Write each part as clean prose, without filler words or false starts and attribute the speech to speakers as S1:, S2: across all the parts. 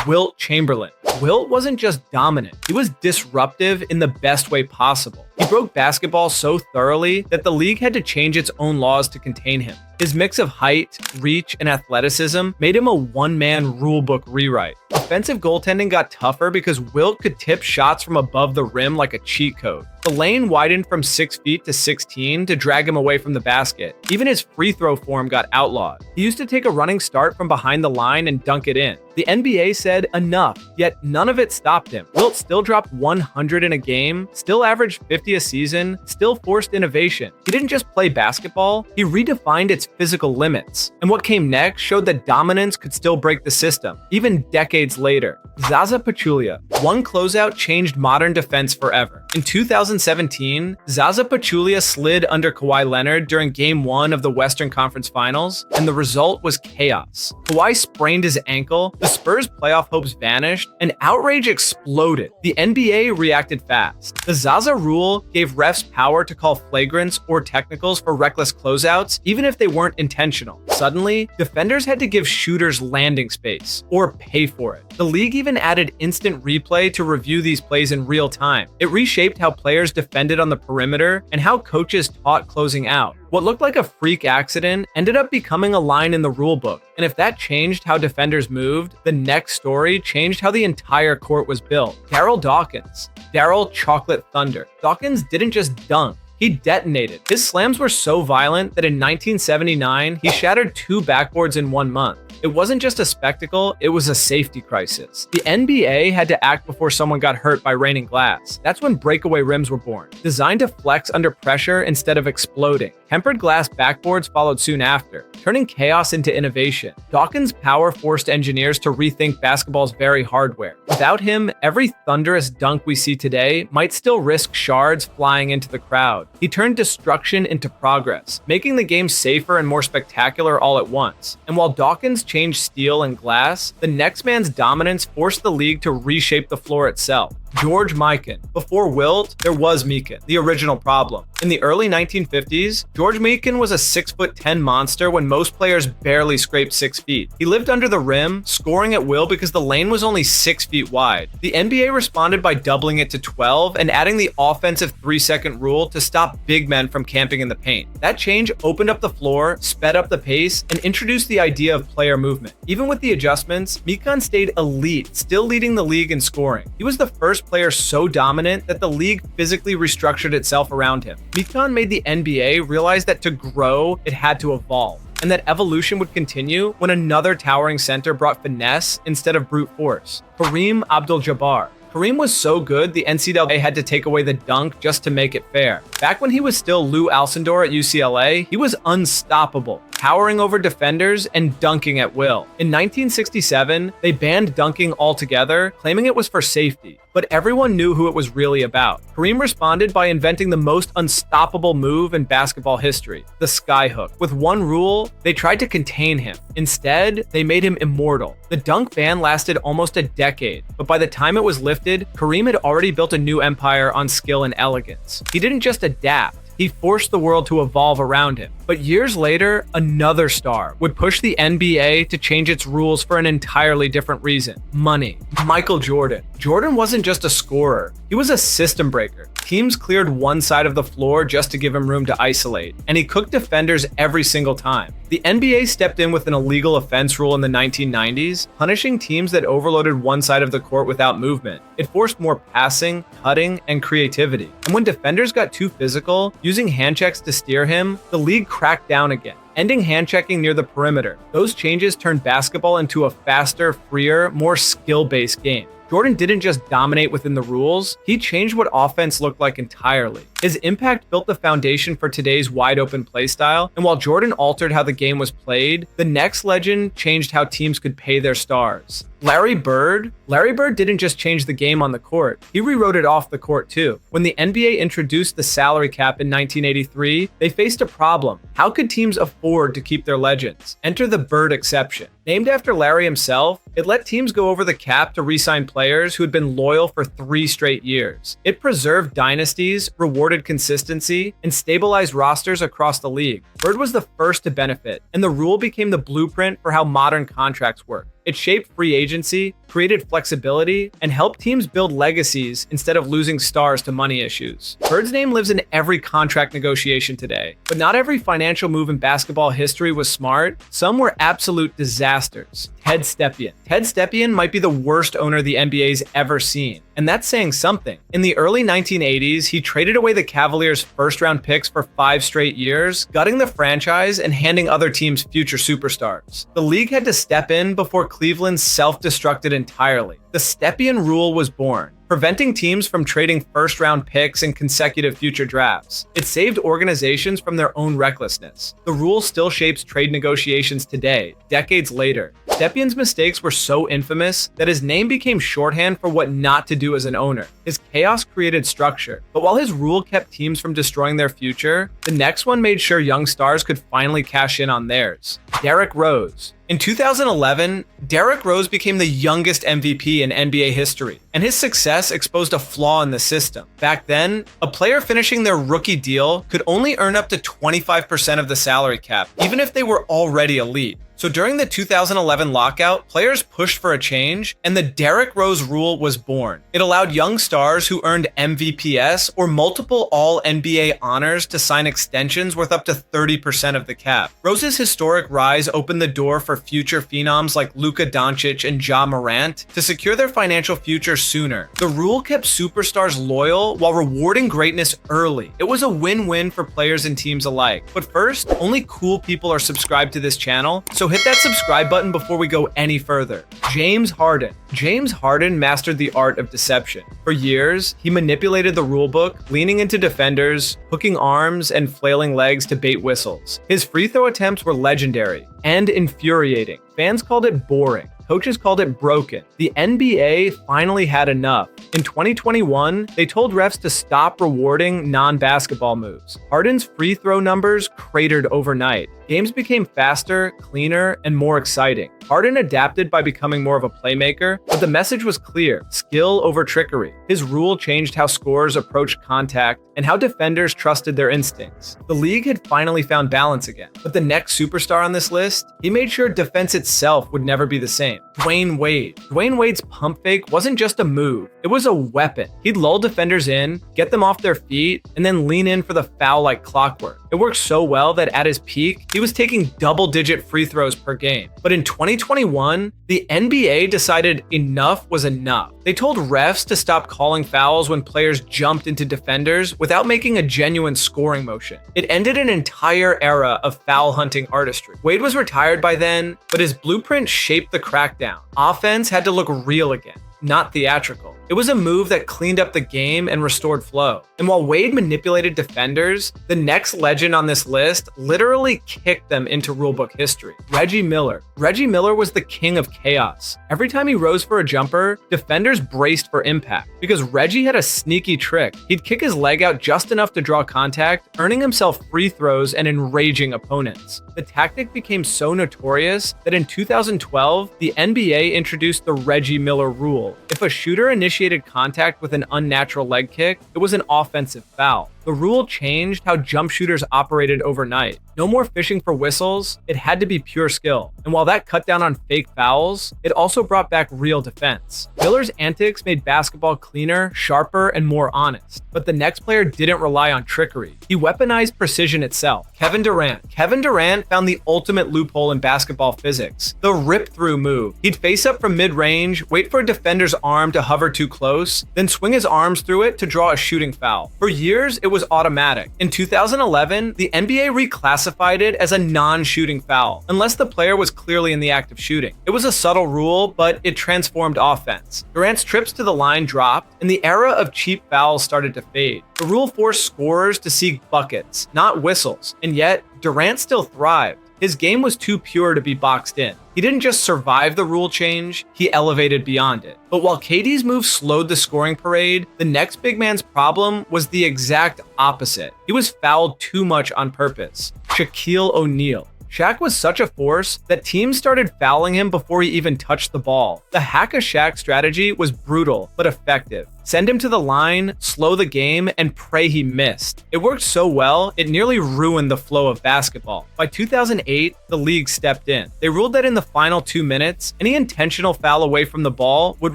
S1: Wilt Chamberlain. Wilt wasn't just dominant, he was disruptive in the best way possible. He broke basketball so thoroughly that the league had to change its own laws to contain him. His mix of height, reach, and athleticism made him a one-man rulebook rewrite. Offensive goaltending got tougher because Wilt could tip shots from above the rim like a cheat code. The lane widened from 6 feet to 16 to drag him away from the basket. Even his free throw form got outlawed. He used to take a running start from behind the line and dunk it in. The NBA said enough, yet none of it stopped him. Wilt still dropped 100 in a game, still averaged 50 a season, still forced innovation. He didn't just play basketball, he redefined its physical limits. And what came next showed that dominance could still break the system, even decades later. Zaza Pachulia. One closeout changed modern defense forever. In 2017, Zaza Pachulia slid under Kawhi Leonard during Game 1 of the Western Conference Finals, and the result was chaos. Kawhi sprained his ankle, the Spurs' playoff hopes vanished, and outrage exploded. The NBA reacted fast. The Zaza rule gave refs power to call flagrants or technicals for reckless closeouts, even if they weren't intentional. Suddenly, defenders had to give shooters landing space, or pay for it. The league even added instant replay to review these plays in real time. It reshaped how players defended on the perimeter and how coaches taught closing out. What looked like a freak accident ended up becoming a line in the rulebook, and if that changed how defenders moved, the next story changed how the entire court was built. Darryl Dawkins. Darryl Chocolate Thunder. Dawkins didn't just dunk. He detonated. His slams were so violent that in 1979, he shattered 2 backboards in 1 month. It wasn't just a spectacle, it was a safety crisis. The NBA had to act before someone got hurt by raining glass. That's when breakaway rims were born, designed to flex under pressure instead of exploding. Tempered glass backboards followed soon after, turning chaos into innovation. Dawkins' power forced engineers to rethink basketball's very hardware. Without him, every thunderous dunk we see today might still risk shards flying into the crowd. He turned destruction into progress, making the game safer and more spectacular all at once. And while Dawkins changed steel and glass, the next man's dominance forced the league to reshape the floor itself. George Mikan. Before Wilt, there was Mikan, the original problem. In the early 1950s, George Mikan was a 6'10" monster when most players barely scraped 6 feet. He lived under the rim, scoring at will because the lane was only 6 feet wide. The NBA responded by doubling it to 12 and adding the offensive 3-second rule to stop big men from camping in the paint. That change opened up the floor, sped up the pace, and introduced the idea of player movement. Even with the adjustments, Mikan stayed elite, still leading the league in scoring. He was the first player so dominant that the league physically restructured itself around him. Mikan made the NBA realize that to grow, it had to evolve, and that evolution would continue when another towering center brought finesse instead of brute force. Kareem Abdul-Jabbar. Kareem was so good, the NCAA had to take away the dunk just to make it fair. Back when he was still Lou Alcindor at UCLA, he was unstoppable, towering over defenders and dunking at will. In 1967, they banned dunking altogether, claiming it was for safety. But everyone knew who it was really about. Kareem responded by inventing the most unstoppable move in basketball history, the skyhook. With one rule, they tried to contain him. Instead, they made him immortal. The dunk ban lasted almost a decade, but by the time it was lifted, Kareem had already built a new empire on skill and elegance. He didn't just adapt, he forced the world to evolve around him. But years later, another star would push the NBA to change its rules for an entirely different reason: money. Michael Jordan. Jordan wasn't just a scorer, he was a system breaker. Teams cleared one side of the floor just to give him room to isolate, and he cooked defenders every single time. The NBA stepped in with an illegal offense rule in the 1990s, punishing teams that overloaded one side of the court without movement. It forced more passing, cutting, and creativity. And when defenders got too physical, using hand checks to steer him, the league cracked down again, ending hand checking near the perimeter. Those changes turned basketball into a faster, freer, more skill-based game. Jordan didn't just dominate within the rules, he changed what offense looked like entirely. His impact built the foundation for today's wide-open play style, and while Jordan altered how the game was played, the next legend changed how teams could pay their stars. Larry Bird didn't just change the game on the court, he rewrote it off the court too. When the NBA introduced the salary cap in 1983, they faced a problem. How could teams afford to keep their legends? Enter the Bird exception. Named after Larry himself, it let teams go over the cap to re-sign players who had been loyal for 3 straight years. It preserved dynasties, rewarded consistency, and stabilized rosters across the league. Bird was the first to benefit, and the rule became the blueprint for how modern contracts work. It shaped free agency, created flexibility, and helped teams build legacies instead of losing stars to money issues. Bird's name lives in every contract negotiation today, but not every financial move in basketball history was smart. Some were absolute disasters. Ted Stepien. Ted Stepien might be the worst owner the NBA's ever seen, and that's saying something. In the early 1980s, he traded away the Cavaliers' first-round picks for 5 straight years, gutting the franchise and handing other teams future superstars. The league had to step in before Cleveland self-destructed entirely. The Stepien rule was born, preventing teams from trading first-round picks in consecutive future drafts. It saved organizations from their own recklessness. The rule still shapes trade negotiations today, decades later. Stepien's mistakes were so infamous that his name became shorthand for what not to do as an owner. His chaos created structure, but while his rule kept teams from destroying their future, the next one made sure young stars could finally cash in on theirs. Derrick Rose. In 2011, Derrick Rose became the youngest MVP in NBA history, and his success exposed a flaw in the system. Back then, a player finishing their rookie deal could only earn up to 25% of the salary cap, even if they were already elite. So during the 2011 lockout, players pushed for a change, and the Derrick Rose rule was born. It allowed young stars who earned MVPs or multiple All-NBA honors to sign extensions worth up to 30% of the cap. Rose's historic rise opened the door for future phenoms like Luka Doncic and Ja Morant to secure their financial future sooner. The rule kept superstars loyal while rewarding greatness early. It was a win-win for players and teams alike. But first, only cool people are subscribed to this channel, so hit that subscribe button before we go any further. James Harden. James Harden mastered the art of deception. For years, he manipulated the rulebook, leaning into defenders, hooking arms, and flailing legs to bait whistles. His free throw attempts were legendary and infuriating. Fans called it boring. Coaches called it broken. The NBA finally had enough. In 2021, they told refs to stop rewarding non-basketball moves. Harden's free throw numbers cratered overnight. Games became faster, cleaner, and more exciting. Harden adapted by becoming more of a playmaker, but the message was clear: skill over trickery. His rule changed how scorers approached contact and how defenders trusted their instincts. The league had finally found balance again. But the next superstar on this list, he made sure defense itself would never be the same. Dwayne Wade. Dwayne Wade's pump fake wasn't just a move, it was a weapon. He'd lull defenders in, get them off their feet, and then lean in for the foul like clockwork. It worked so well that at his peak, he was taking double-digit free throws per game. But in 2021, the NBA decided enough was enough. They told refs to stop calling fouls when players jumped into defenders without making a genuine scoring motion. It ended an entire era of foul hunting artistry. Wade was retired by then, but his blueprint shaped the crackdown. Offense had to look real again, not theatrical. It was a move that cleaned up the game and restored flow. And while Wade manipulated defenders, the next legend on this list literally kicked them into rulebook history. Reggie Miller. Reggie Miller was the king of chaos. Every time he rose for a jumper, defenders braced for impact. Because Reggie had a sneaky trick. He'd kick his leg out just enough to draw contact, earning himself free throws and enraging opponents. The tactic became so notorious that in 2012, the NBA introduced the Reggie Miller rule. If a shooter initiated contact with an unnatural leg kick, it was an offensive foul. The rule changed how jump shooters operated overnight. No more fishing for whistles, it had to be pure skill. And while that cut down on fake fouls, it also brought back real defense. Miller's antics made basketball cleaner, sharper, and more honest. But the next player didn't rely on trickery. He weaponized precision itself. Kevin Durant. Kevin Durant found the ultimate loophole in basketball physics: the rip-through move. He'd face up from mid-range, wait for a defender's arm to hover too close, then swing his arms through it to draw a shooting foul. For years, it was automatic. In 2011, the NBA reclassified it as a non-shooting foul, unless the player was clearly in the act of shooting. It was a subtle rule, but it transformed offense. Durant's trips to the line dropped, and the era of cheap fouls started to fade. The rule forced scorers to seek buckets, not whistles, and yet Durant still thrived. His game was too pure to be boxed in. He didn't just survive the rule change, he elevated beyond it. But while KD's move slowed the scoring parade, the next big man's problem was the exact opposite. He was fouled too much on purpose. Shaquille O'Neal. Shaq was such a force that teams started fouling him before he even touched the ball. The Hack-a-Shaq strategy was brutal but effective. Send him to the line, slow the game, and pray he missed. It worked so well, it nearly ruined the flow of basketball. By 2008, the league stepped in. They ruled that in the final 2 minutes, any intentional foul away from the ball would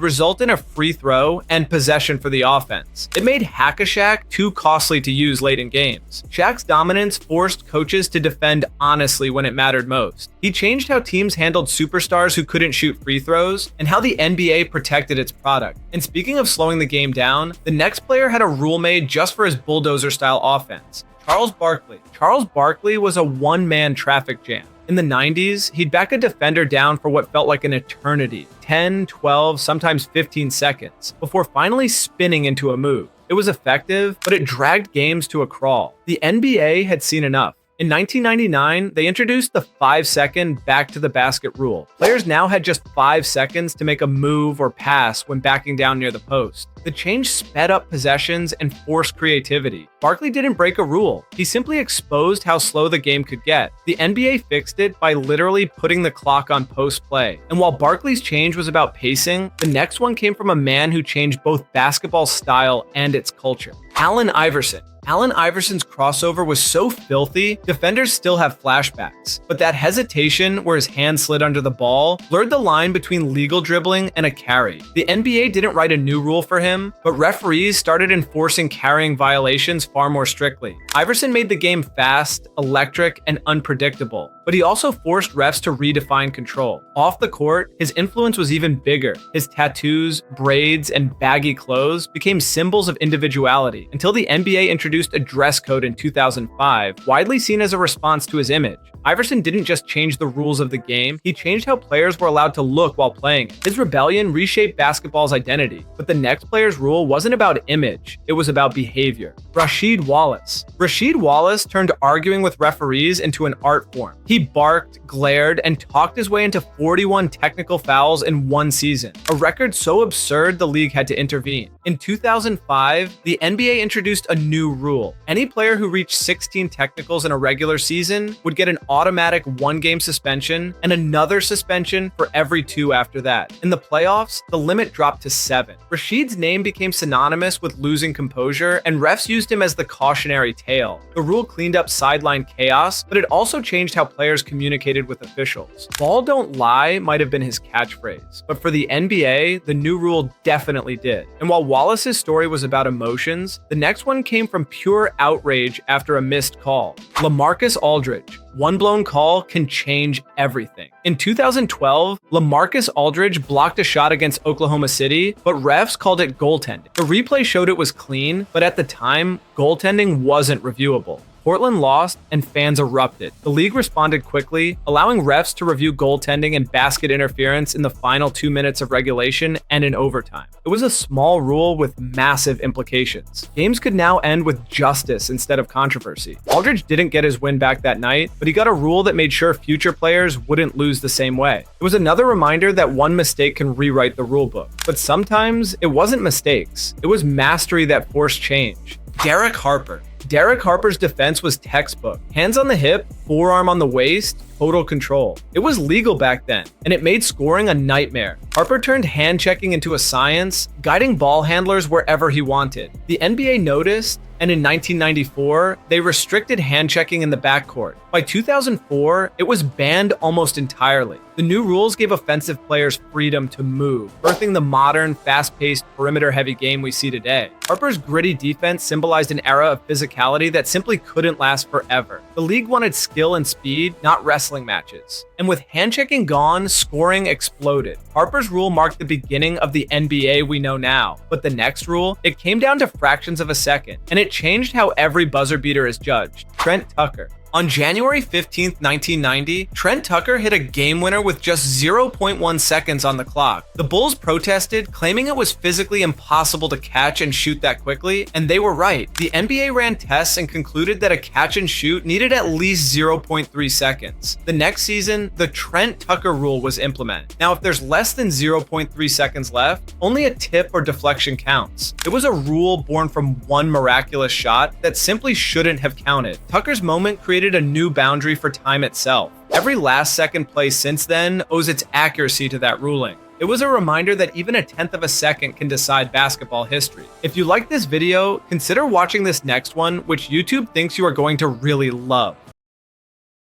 S1: result in a free throw and possession for the offense. It made Hack-a-Shaq too costly to use late in games. Shaq's dominance forced coaches to defend honestly when it mattered most. He changed how teams handled superstars who couldn't shoot free throws and how the NBA protected its product. And speaking of slowing the game down, the next player had a rule made just for his bulldozer-style offense. Charles Barkley. Charles Barkley was a one-man traffic jam. In the 90s, he'd back a defender down for what felt like an eternity, 10, 12, sometimes 15 seconds, before finally spinning into a move. It was effective, but it dragged games to a crawl. The NBA had seen enough. In 1999, they introduced the 5-second back to the basket rule. Players now had just 5 seconds to make a move or pass when backing down near the post. The change sped up possessions and forced creativity. Barkley didn't break a rule. He simply exposed how slow the game could get. The NBA fixed it by literally putting the clock on post play. And while Barkley's change was about pacing, the next one came from a man who changed both basketball style and its culture. Allen Iverson. Allen Iverson's crossover was so filthy, defenders still have flashbacks. But that hesitation where his hand slid under the ball blurred the line between legal dribbling and a carry. The NBA didn't write a new rule for him, but referees started enforcing carrying violations far more strictly. Iverson made the game fast, electric, and unpredictable, but he also forced refs to redefine control. Off the court, his influence was even bigger. His tattoos, braids, and baggy clothes became symbols of individuality until the NBA introduced a dress code in 2005, widely seen as a response to his image. Iverson didn't just change the rules of the game, he changed how players were allowed to look while playing. His rebellion reshaped basketball's identity, but the next player's rule wasn't about image, it was about behavior. Rasheed Wallace. Rasheed Wallace turned arguing with referees into an art form. He barked, glared, and talked his way into 41 technical fouls in one season, a record so absurd the league had to intervene. In 2005, the NBA introduced a new rule. Any player who reached 16 technicals in a regular season would get an automatic 1-game suspension and another suspension for every 2 after that. In the playoffs, the limit dropped to 7. Rasheed's name became synonymous with losing composure, and refs used him as the cautionary tale. The rule cleaned up sideline chaos, but it also changed how players communicated with officials. Ball don't lie might have been his catchphrase, but for the NBA, the new rule definitely did. And while Wallace's story was about emotions, the next one came from pure outrage after a missed call. LaMarcus Aldridge. One blown call can change everything. In 2012, LaMarcus Aldridge blocked a shot against Oklahoma City, but refs called it goaltending. The replay showed it was clean, but at the time, goaltending wasn't reviewable. Portland lost and fans erupted. The league responded quickly, allowing refs to review goaltending and basket interference in the final 2 minutes of regulation and in overtime. It was a small rule with massive implications. Games could now end with justice instead of controversy. Aldridge didn't get his win back that night, but he got a rule that made sure future players wouldn't lose the same way. It was another reminder that one mistake can rewrite the rulebook. But sometimes it wasn't mistakes. It was mastery that forced change. Derrick Harper. Derrick Harper's defense was textbook. Hands on the hip, forearm on the waist, total control. It was legal back then, and it made scoring a nightmare. Harper turned hand checking into a science, guiding ball handlers wherever he wanted. The NBA noticed, and in 1994, they restricted hand checking in the backcourt. By 2004, it was banned almost entirely. The new rules gave offensive players freedom to move, birthing the modern, fast-paced, perimeter-heavy game we see today. Harper's gritty defense symbolized an era of physicality that simply couldn't last forever. The league wanted skill and speed, not wrestling matches. And with hand-checking gone, scoring exploded. Harper's rule marked the beginning of the NBA we know now. But the next rule, it came down to fractions of a second, and it changed how every buzzer beater is judged. Trent Tucker. On January 15, 1990, Trent Tucker hit a game winner with just 0.1 seconds on the clock. The Bulls protested, claiming it was physically impossible to catch and shoot that quickly, and they were right. The NBA ran tests and concluded that a catch and shoot needed at least 0.3 seconds. The next season, the Trent Tucker rule was implemented. Now, if there's less than 0.3 seconds left, only a tip or deflection counts. It was a rule born from one miraculous shot that simply shouldn't have counted. Tucker's moment created a new boundary for time itself. Every last second play since then owes its accuracy to that ruling. It was a reminder that even a tenth of a second can decide basketball history. If you like this video, consider watching this next one, which YouTube thinks you are going to really love.